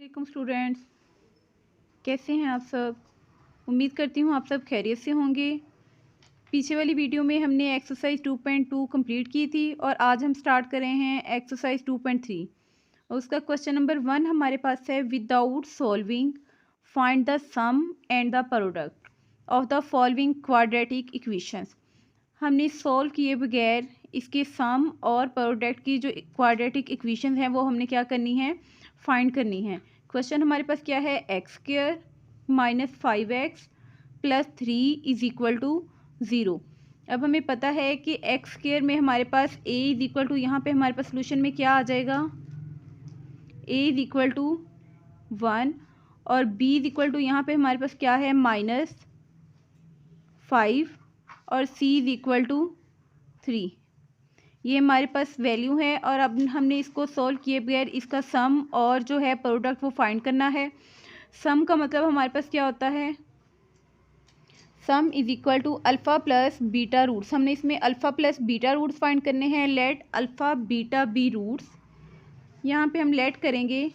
वालेकुम स्टूडेंट्स, कैसे हैं आप सब। उम्मीद करती हूँ आप सब खैरियत से होंगे। पीछे वाली वीडियो में हमने एक्सरसाइज 2.2 कंप्लीट की थी और आज हम स्टार्ट कर रहे हैं एक्सरसाइज 2.3 और उसका क्वेश्चन नंबर 1 हमारे पास है without solving find the sum and the product of the following quadratic equations. हमने सॉल्व किए बगैर इसके सम और प्रोडक्ट की जो क्वाड्रेटिक इक्वेशन हैं वो हमने क्या करनी है, फाइंड करनी है। क्वेश्चन हमारे पास क्या है, X square minus 5x plus 3 is equal to 0। अब हमें पता है कि एक्स स्क्वायर में हमारे पास a इज इक्वल टू, यहाँ पे हमारे पास सोल्यूशन में क्या आ जाएगा, a इज इक्वल टू 1 और b इज इक्वल टू यहाँ पे हमारे पास क्या है -5 और c इज इक्वल टू 3। ये हमारे पास वैल्यू है और अब हमने इसको सॉल्व किए बगैर इसका सम और जो है प्रोडक्ट वो फाइंड करना है। सम का मतलब हमारे पास क्या होता है, sum is equal to alpha plus beta roots. हमने इसमें alpha plus beta roots find करने हैं। Let alpha beta be roots, यहाँ पे हम लेट करेंगे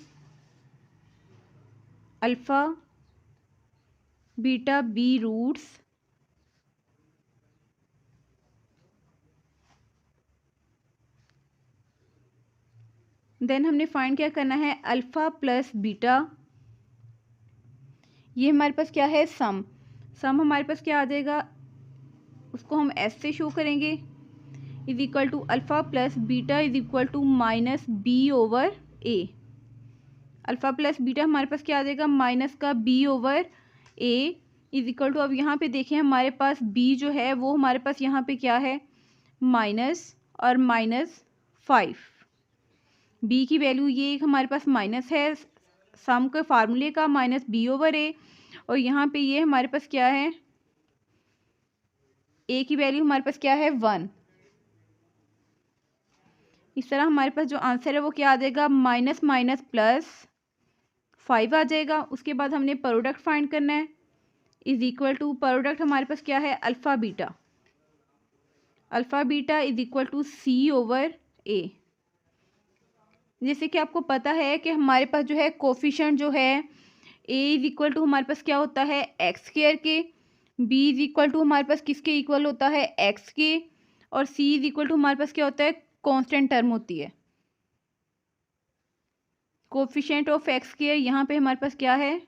alpha beta be roots then हमने फाइंड क्या करना है, अल्फ़ा प्लस बीटा, ये हमारे पास क्या है सम। सम हमारे पास क्या आ जाएगा, उसको हम एस से शो करेंगे, is equal to alpha plus beta is equal to minus B over A. Alpha plus beta हमारे पास क्या आ जाएगा, माइनस का B over A is equal to, अब यहाँ पे देखें हमारे पास बी जो है वो हमारे पास यहाँ पे क्या है माइनस और -5। बी की वैल्यू ये हमारे पास माइनस है सम के फार्मूले का, माइनस बी ओवर ए, और यहाँ पे ये हमारे पास क्या है, ए की वैल्यू हमारे पास क्या है 1। इस तरह हमारे पास जो आंसर है वो क्या आ जाएगा, माइनस माइनस प्लस 5 आ जाएगा। उसके बाद हमने प्रोडक्ट फाइंड करना है, इज इक्वल टू प्रोडक्ट हमारे पास क्या है alpha beta, alpha beta is equal to C over a. जैसे कि आपको पता है कि हमारे पास जो है कोफिशिएंट जो है ए इज इक्वल टू हमारे पास क्या होता है एक्स स्क्वायर के, बी इज इक्वल टू हमारे पास किसके इक्वल होता है एक्स के, और सी इज इक्वल टू हमारे पास क्या होता है कांस्टेंट टर्म होती है। कोफिशिएंट ऑफ एक्स स्क्वायर यहाँ पे हमारे पास क्या है,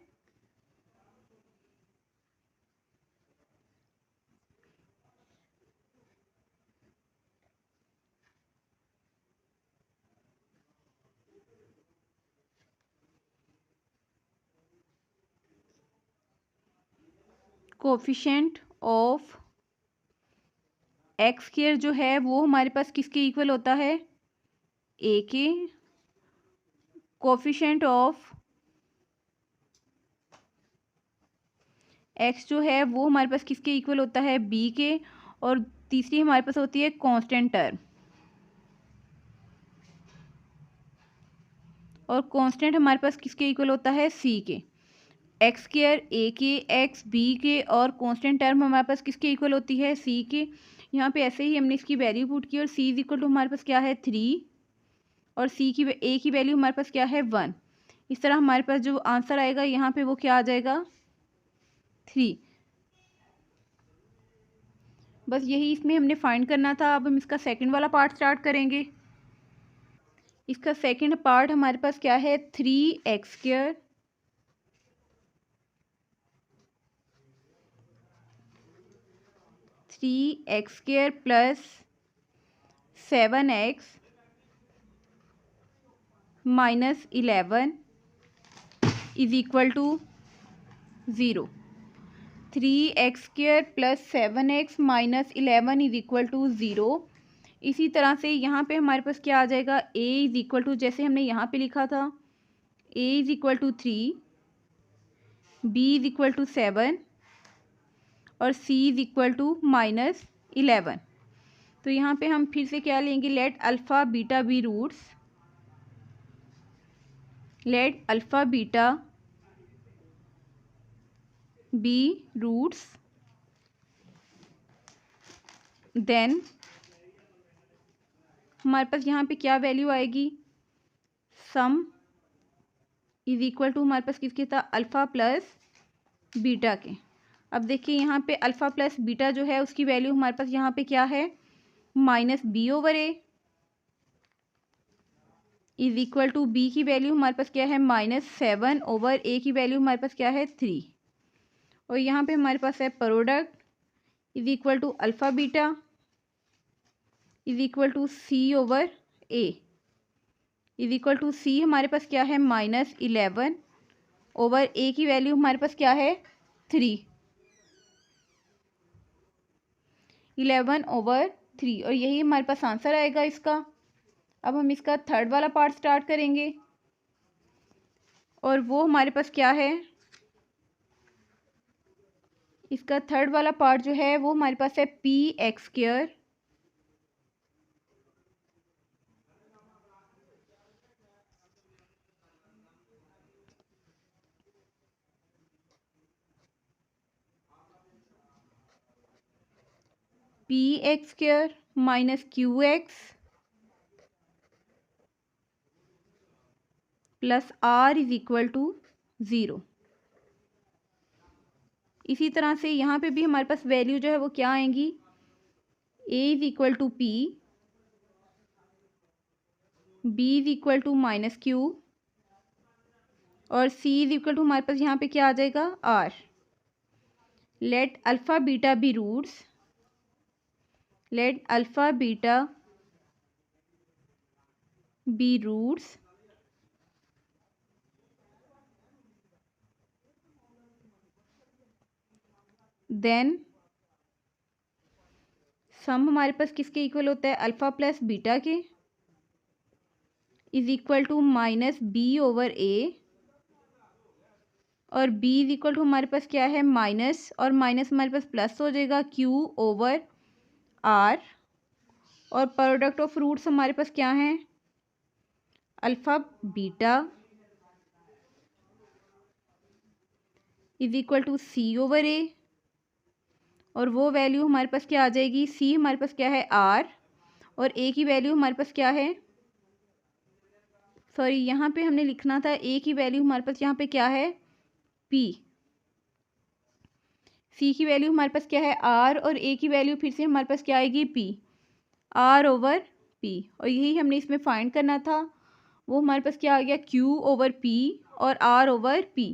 कोफिशिएंट ऑफ एक्स स्क्वायर जो है वो हमारे पास किसके इक्वल होता है ए के, कोफिशिएंट ऑफ एक्स जो है वो हमारे पास किसके इक्वल होता है बी के, और तीसरी हमारे पास होती है कांस्टेंट टर्म, और कांस्टेंट हमारे पास किसके इक्वल होता है सी के। एक्स स्क्वायर ए के, एक्स बी के, और कांस्टेंट टर्म हमारे पास किसके इक्वल होती है सी के। यहाँ पे ऐसे ही हमने इसकी वैल्यू पुट की और सी इज इक्वल टू हमारे पास क्या है 3 और सी की ए की वैल्यू हमारे पास क्या है 1। इस तरह हमारे पास जो आंसर आएगा यहाँ पे वो क्या आ जाएगा 3। बस यही इसमें हमने फाइंड करना था। अब हम इसका सेकंड वाला पार्ट स्टार्ट करेंगे। इसका सेकंड पार्ट हमारे पास क्या है 3x square plus 7x minus 11 is equal to 0। 3x square plus 7x minus 11 is equal to 0। इसी तरह से यहाँ पे हमारे पास क्या आ जाएगा, a इज इक्वल टू, जैसे हमने यहाँ पे लिखा था a is equal to 3, b is equal to 7 और c is equal to minus 11। तो यहाँ पे हम फिर से क्या लेंगे, let alpha beta be roots, let alpha beta be roots, then हमारे पास यहाँ पे क्या वैल्यू आएगी, सम इज इक्वल टू हमारे पास किसके था, अल्फ़ा प्लस बीटा के। अब देखिए यहाँ पे अल्फ़ा प्लस बीटा जो है उसकी वैल्यू हमारे पास यहाँ पे क्या है, minus B over A is equal to B की वैल्यू हमारे पास क्या है, -7 ओवर ए की वैल्यू हमारे पास क्या है, 3। और यहाँ पे हमारे पास है product is equal to alpha beta is equal to C over A is equal to c हमारे पास क्या है, -11 ओवर ए की वैल्यू हमारे पास क्या है, 3, 11 ओवर 3। और यही हमारे पास आंसर आएगा इसका। अब हम इसका थर्ड वाला पार्ट स्टार्ट करेंगे और वो हमारे पास क्या है, इसका थर्ड वाला पार्ट जो है वो हमारे पास है P X square P X square minus Q X plus R is equal to 0। इसी तरह से यहाँ पे भी हमारे पास वैल्यू जो है वो क्या आएंगी, a is equal to p, b is equal to minus q और सी इज इक्वल टू हमारे पास यहाँ पे क्या आ जाएगा, r. Let alpha beta be roots, let alpha beta be roots then sum हमारे पास किसके इक्वल होता है, अल्फ़ा प्लस बीटा के is equal to minus B over a और b इज इक्वल टू हमारे पास क्या है, माइनस और माइनस हमारे पास प्लस हो जाएगा q ओवर r और प्रोडक्ट ऑफ रूट्स हमारे पास क्या है, alpha beta is equal to c over a और वो वैल्यू हमारे पास क्या आ जाएगी, c हमारे पास क्या है r और a की वैल्यू हमारे पास क्या है, सॉरी यहाँ पे हमने लिखना था a की वैल्यू हमारे पास यहाँ पे क्या है, p, c की वैल्यू हमारे पास क्या है, r और a की वैल्यू फिर से हमारे पास क्या आएगी, p, r ओवर p। और यही हमने इसमें फाइंड करना था, वो हमारे पास क्या आ गया, q ओवर p और r ओवर p।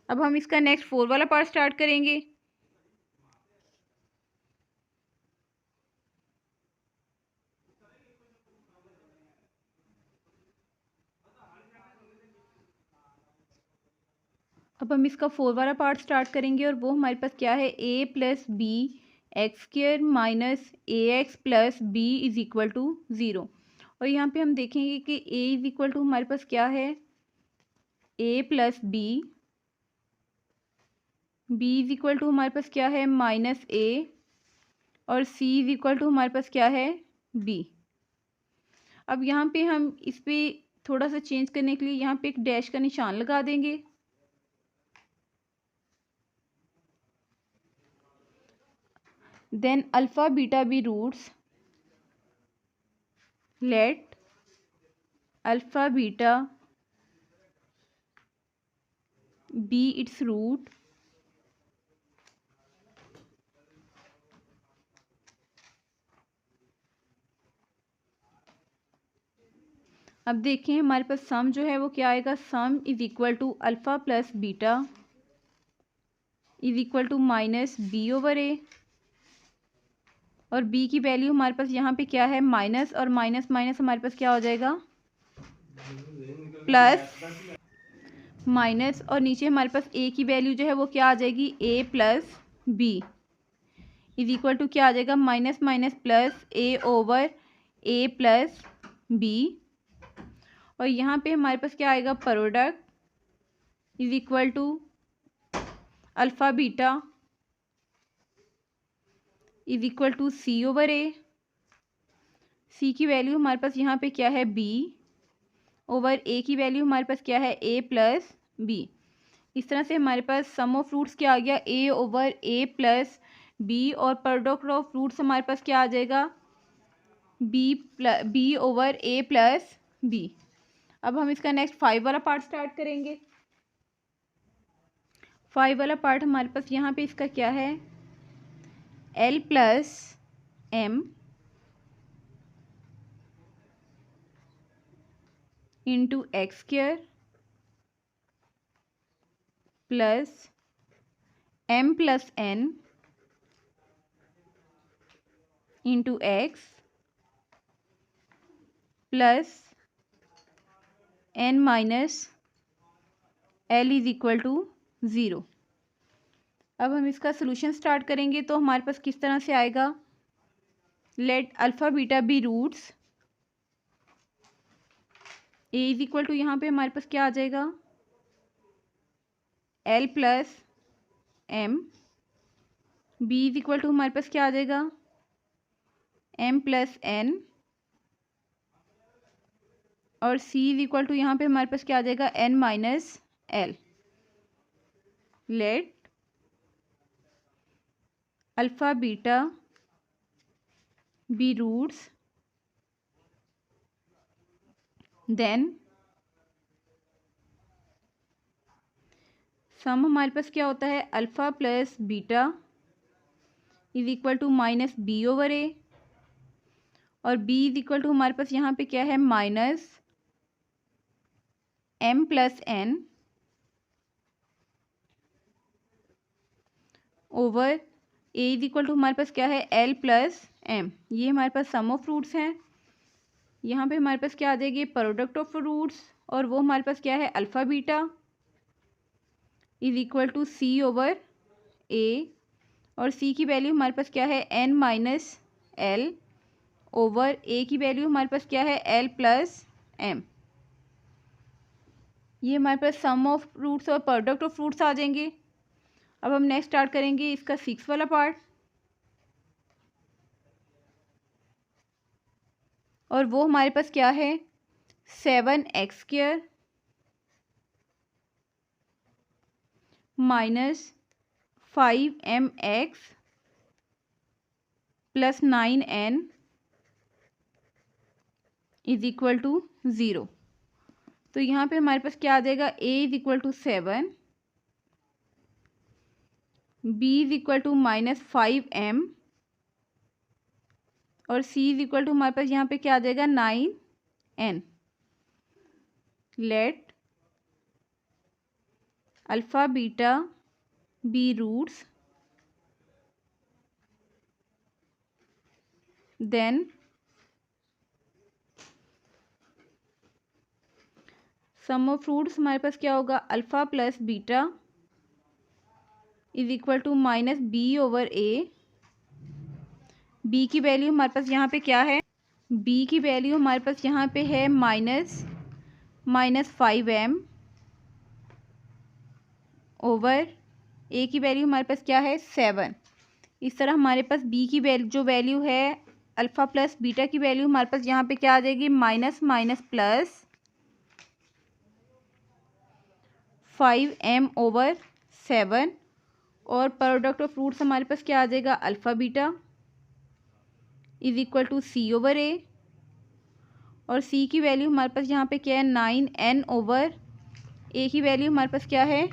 अब हम इसका नेक्स्ट 4 वाला पार्ट स्टार्ट करेंगे। अब हम इसका 4 वाला पार्ट स्टार्ट करेंगे और वो हमारे पास क्या है, a plus B X square minus A X plus B is equal to 0। और यहाँ पे हम देखेंगे कि a इज इक्वल टू हमारे पास क्या है, a plus B is equal to हमारे पास क्या है, माइनस a और c इज इक्वल टू हमारे पास क्या है, b। अब यहाँ पे हम इस पे थोड़ा सा चेंज करने के लिए यहाँ पे एक डैश का निशान लगा देंगे। Then alpha beta be roots, let alpha beta be it's root अब देखें हमारे पास सम जो है वो क्या आएगा, sum is equal to alpha plus beta is equal to minus B over a और b की वैल्यू हमारे पास यहाँ पे क्या है, माइनस और माइनस माइनस हमारे पास क्या हो जाएगा, प्लस माइनस और नीचे हमारे पास a की वैल्यू जो है वो क्या आ जाएगी, a plus B is equal to क्या आ जाएगा, minus minus plus a over a plus B और यहाँ पे हमारे पास क्या आएगा, product is equal to alpha beta is equal to C over A, C की वैल्यू हमारे पास यहाँ पे क्या है, b ओवर a की वैल्यू हमारे पास क्या है, a प्लस b। इस तरह से हमारे पास सम ऑफ रूट्स क्या आ गया, a over a plus b और प्रोडक्ट ऑफ रूट्स हमारे पास क्या आ जाएगा, b over a plus b। अब हम इसका नेक्स्ट 5 वाला पार्ट स्टार्ट करेंगे। 5 वाला पार्ट हमारे पास यहाँ पे इसका क्या है, L plus M into X square plus M plus N into x plus N minus L is equal to 0। अब हम इसका सोल्यूशन स्टार्ट करेंगे तो हमारे पास किस तरह से आएगा, let alpha beta be roots, a is equal to यहाँ पे हमारे पास क्या आ जाएगा, L plus M, b is equal to हमारे पास क्या आ जाएगा, M प्लस N, और C इज इक्वल टू यहाँ पे हमारे पास क्या आ जाएगा, N minus L। Let alpha beta be roots, then sum हमारे पास क्या होता है, alpha plus beta is equal to minus B over a, और बी इज इक्वल टू हमारे पास यहाँ पे क्या है, minus M plus N over A is equal to हमारे पास क्या है, L प्लस M। ये हमारे पास सम ऑफ रूट्स हैं। यहाँ पे हमारे पास क्या आ जाएगी, प्रोडक्ट ऑफ रूट्स, और वो हमारे पास क्या है, alpha beta is equal to C over A, और C की वैल्यू हमारे पास क्या है, N minus L over A की वैल्यू हमारे पास क्या है, L प्लस M। ये हमारे पास सम ऑफ रूट्स और प्रोडक्ट ऑफ रूट्स आ जाएंगे। अब हम नेक्स्ट स्टार्ट करेंगे इसका 6 वाला पार्ट, और वो हमारे पास क्या है, 7x square minus 5mx plus 9n is equal to 0। तो यहाँ पे हमारे पास क्या आ जाएगा, a is equal to 7, b is equal to minus 5m, और c इज इक्वल टू हमारे पास यहाँ पे क्या आ जाएगा, 9n। Let alpha beta be roots, then sum of roots हमारे पास क्या होगा, alpha plus beta is equal to minus B over a. B की वैल्यू हमारे पास यहाँ पे क्या है, बी की वैल्यू हमारे पास यहाँ पे है माइनस 5m ओवर ए की वैल्यू हमारे पास क्या है, 7। इस तरह हमारे पास बी की वैल्यू जो वैल्यू है अल्फ़ा प्लस बीटा की वैल्यू हमारे पास यहाँ पे क्या आ जाएगी, minus minus plus 5m over 7, और प्रोडक्ट ऑफ रूट्स हमारे पास क्या आ जाएगा, alpha beta is equal to C over a, और C की वैल्यू हमारे पास यहाँ पे क्या है, 9n ओवर A की वैल्यू हमारे पास क्या है,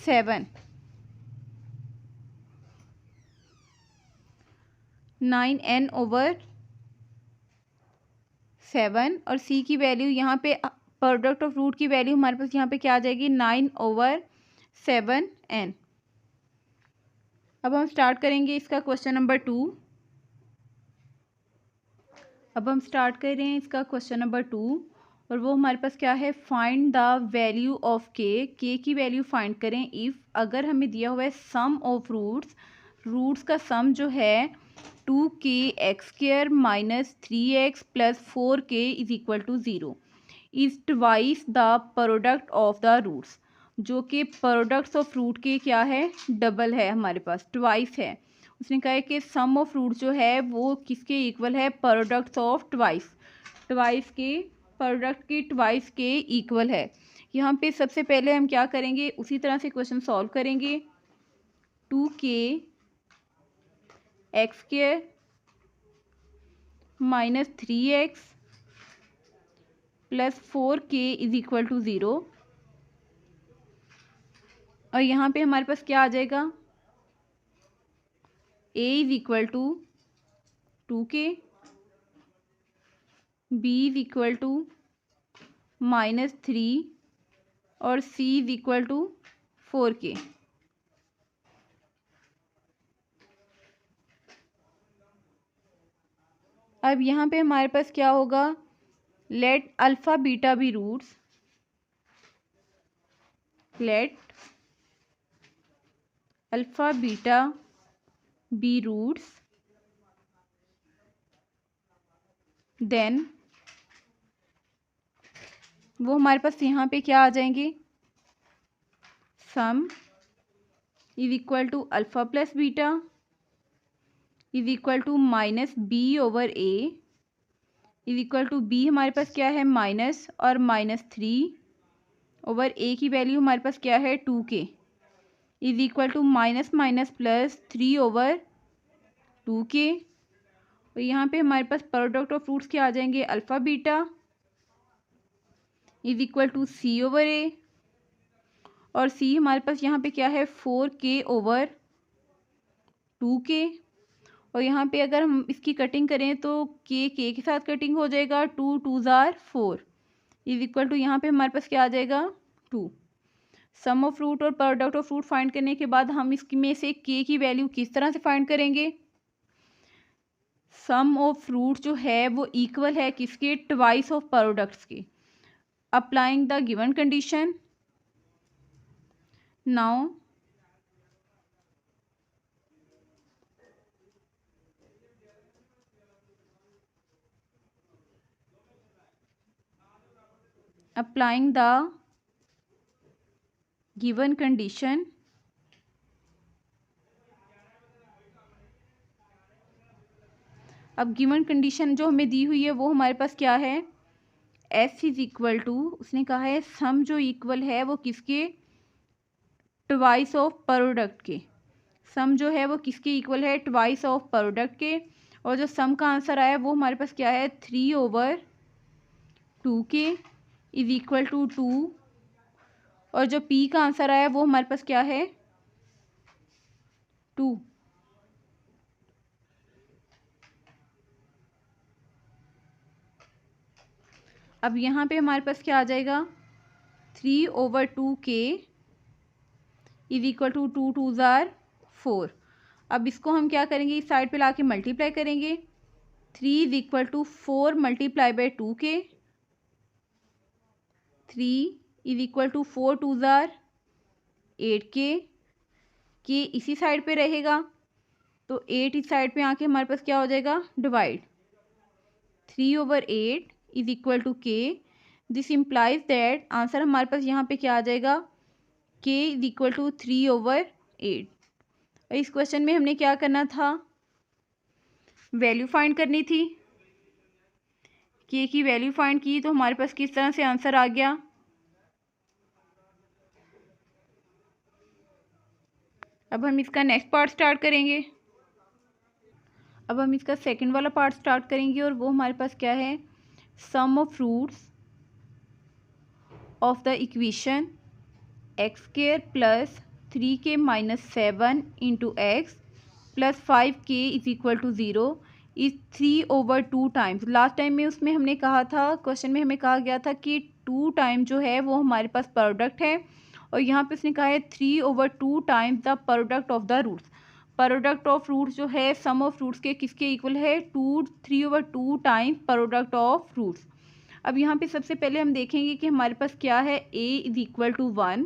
7। 9n ओवर 7, और C की वैल्यू यहाँ पे प्रोडक्ट ऑफ रूट की वैल्यू हमारे पास यहाँ पे क्या आ जाएगी, 9 ओवर 7n। अब हम स्टार्ट करेंगे इसका क्वेश्चन नंबर 2। अब हम स्टार्ट कर रहे हैं इसका क्वेश्चन नंबर 2, और वो हमारे पास क्या है, फाइंड द वैल्यू ऑफ के की वैल्यू फाइंड करें इफ़, अगर हमें दिया हुआ है सम ऑफ रूट्स का सम जो है 2kx² minus 3x plus 4k is equal to 0 is twice the product of the roots, जो कि प्रोडक्ट्स ऑफ रूट के क्या है, डबल है, हमारे पास ट्वाइस है। उसने कहा है कि सम ऑफ रूट जो है वो किसके इक्वल है, प्रोडक्ट्स ऑफ ट्वाइस के प्रोडक्ट के ट्वाइस के इक्वल है। यहाँ पे सबसे पहले हम क्या करेंगे, उसी तरह से क्वेश्चन सॉल्व करेंगे। 2kx² minus 3x plus 4k is equal to 0 और यहाँ पे हमारे पास क्या आ जाएगा, a is equal to 2k, b is equal to -3 और c is equal to 4k। अब यहाँ पे हमारे पास क्या होगा, let alpha beta be roots, let alpha beta be roots, then वो हमारे पास यहाँ पे क्या आ जाएंगे, sum is equal to alpha plus beta is equal to -b/a is equal to b हमारे पास क्या है, माइनस और -3/a की वैल्यू हमारे पास क्या है 2k is equal to minus minus plus 3/2k। और यहाँ पे हमारे पास प्रोडक्ट ऑफ रूट्स क्या आ जाएंगे, alpha beta is equal to c/a और c हमारे पास यहाँ पे क्या है 4k/2k। और यहाँ पे अगर हम इसकी कटिंग करें तो k के साथ कटिंग हो जाएगा, 2 2 ज़ार 4 इज इक्वल टू यहाँ पे हमारे पास क्या आ जाएगा 2। सम ऑफ रूट और प्रोडक्ट ऑफ रूट फाइंड करने के बाद हम इसमें से k की वैल्यू किस तरह से फाइंड करेंगे, सम ऑफ रूट जो है वो इक्वल है किसके, ट्वाइस ऑफ प्रोडक्ट्स के। Applying the given condition, now applying the given condition, अब गिवन कंडीशन जो हमें दी हुई है वो हमारे पास क्या है, s इज इक्वल टू, उसने कहा है सम जो इक्वल है वो किसके, ट्वाइस ऑफ प्रोडक्ट के। सम जो है वो किसके इक्वल है, ट्वाइस ऑफ प्रोडक्ट के। और जो सम का आंसर आया वो हमारे पास क्या है 3/2k इज इक्वल टू 2। और जो p का आंसर आया वो हमारे पास क्या है 2। अब यहाँ पे हमारे पास क्या आ जाएगा 3/2k इज इक्वल टू 2 2 ज़ार 4। अब इसको हम क्या करेंगे, इस साइड पे लाके मल्टीप्लाई करेंगे, 3 is equal to 4 multiply by 2k, 3 is equal to 4 2 ज़ार 8k, के इसी साइड पे रहेगा तो 8 इस साइड पे आके हमारे पास क्या हो जाएगा, divide 3/8 is equal to k। This implies that answer हमारे पास यहाँ पे क्या आ जाएगा, k इज इक्वल टू 3/8। और इस क्वेश्चन में हमने क्या करना था, वैल्यू फाइंड करनी थी। k की वैल्यू फाइंड की तो हमारे पास किस तरह से आंसर आ गया, अब हम इसका नेक्स्ट पार्ट स्टार्ट करेंगे। अब हम इसका सेकंड वाला पार्ट स्टार्ट करेंगे और वो हमारे पास क्या है, sum of roots of the equation x² plus 3k minus 7 into x plus 5k is equal to 0 is 3/2 times. Last time में उसमें हमने कहा था, क्वेश्चन में हमें कहा गया था कि 2 टाइम जो है वो हमारे पास प्रोडक्ट है और यहाँ पे उसने कहा है 3/2 times the product of the roots. Product of roots जो है सम ऑफ रूट्स के किसके इक्वल है, 3/2 टाइम्स प्रोडक्ट ऑफ रूट्स। अब यहाँ पे सबसे पहले हम देखेंगे कि हमारे पास क्या है, a is equal to 1,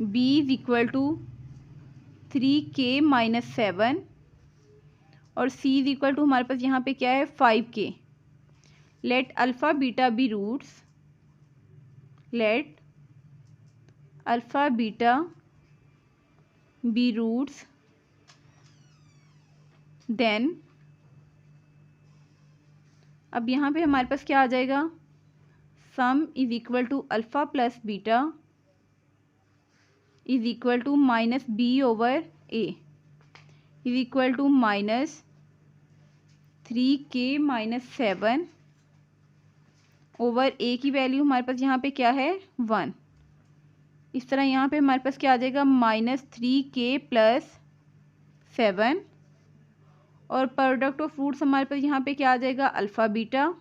b is equal to 3k minus 7 और c इज इक्वल टू हमारे पास यहाँ पे क्या है 5k। Let alpha beta be roots, let alpha beta be roots, then अब यहाँ पे हमारे पास क्या आ जाएगा, sum is equal to alpha plus beta is equal to -b/a is equal to -3k minus 7 over a की वैल्यू हमारे पास यहाँ पे क्या है 1। इस तरह यहाँ पे हमारे पास क्या आ जाएगा -3k + 7 और प्रोडक्ट ऑफ रूट्स हमारे पास यहाँ पे क्या आ जाएगा alpha beta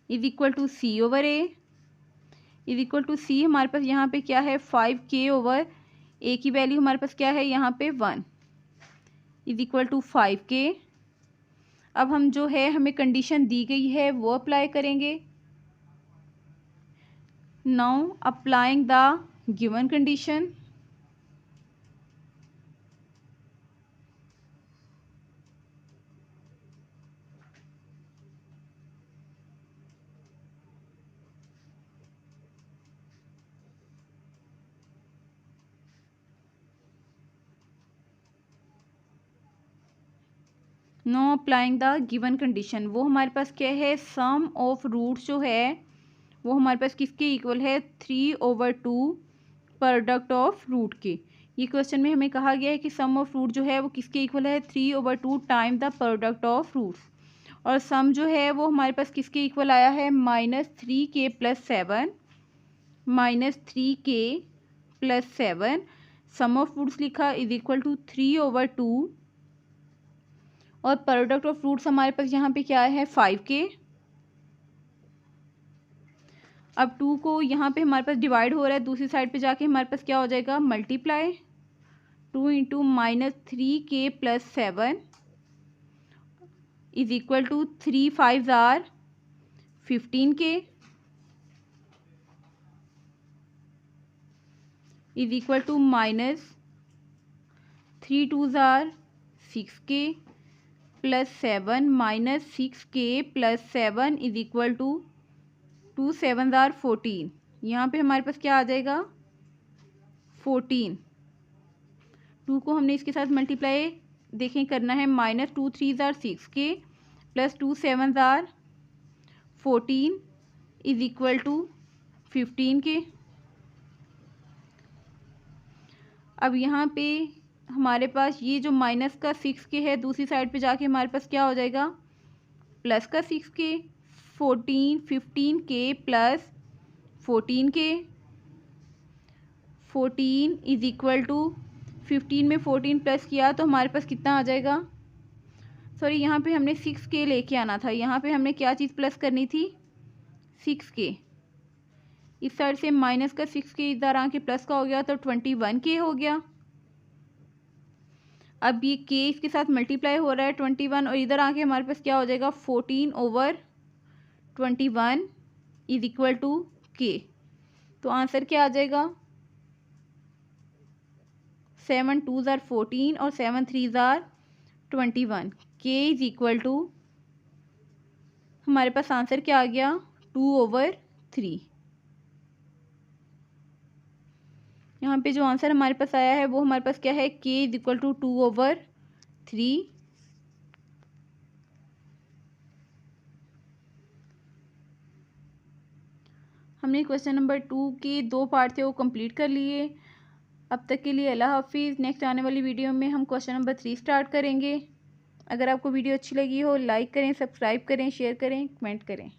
is equal to c/a is equal to c हमारे पास यहाँ पे क्या है 5k/a की वैल्यू हमारे पास क्या है यहाँ पे 1 इज इक्वल टू 5k। अब हम जो है हमें कंडीशन दी गई है वो अप्लाई करेंगे। Now applying the given condition, now applying the given condition, वो हमारे पास क्या है सम ऑफ रूट्स जो है वो हमारे पास किसके इक्वल है 3/2 प्रोडक्ट ऑफ रूट के। ये क्वेश्चन में हमें कहा गया है कि सम ऑफ रूट जो है वो किसके इक्वल है 3/2 time the product of roots, और सम जो है वो हमारे पास किसके इक्वल आया है -3k + 7 -3k + 7 some of roots लिखा इज इक्वल टू 3/2 और प्रोडक्ट ऑफ रूट्स हमारे पास यहाँ पे क्या है 5k। अब 2 को यहाँ पे हमारे पास डिवाइड हो रहा है, दूसरी साइड पे जाके हमारे पास क्या हो जाएगा multiply 2 × -3k + 7 is equal to 3 5 = 15k is equal to -3 2 = 6k + 7 -6k + 7 is equal to 2 7 = 14। यहाँ पे हमारे पास क्या आ जाएगा 14। 2 को हमने इसके साथ मल्टीप्लाई देखें करना है -2 3 = 6k + 2 7 = 14 is equal to 15k। अब यहाँ पे हमारे पास ये जो माइनस का 6k है दूसरी साइड पे जाके हमारे पास क्या हो जाएगा प्लस का 6k 15k + 14k 14 is equal to 15 में 14 प्लस किया तो हमारे पास कितना आ जाएगा, सॉरी यहाँ पे हमने 6k लेके आना था, यहाँ पे हमने क्या चीज़ प्लस करनी थी 6k। इस साइड से माइनस का 6k इधर आके प्लस का हो गया तो 21k हो गया। अब ये k इसके साथ मल्टीप्लाई हो रहा है 21 और इधर आके हमारे पास क्या हो जाएगा 14/21 इज इक्वल टू k। तो आंसर क्या आ जाएगा 7 2 = 14 और 7 3 = 21। k इज इक्वल टू हमारे पास आंसर क्या आ गया 2/3। यहाँ पे जो आंसर हमारे पास आया है वो हमारे पास क्या है k इज इक्वल टू 2/3। हमने क्वेश्चन नंबर 2 के 2 पार्ट थे वो कंप्लीट कर लिए। अब तक के लिए अल्लाह हाफिज़। नेक्स्ट आने वाली वीडियो में हम क्वेश्चन नंबर 3 स्टार्ट करेंगे। अगर आपको वीडियो अच्छी लगी हो लाइक करें, सब्सक्राइब करें, शेयर करें, कमेंट करें।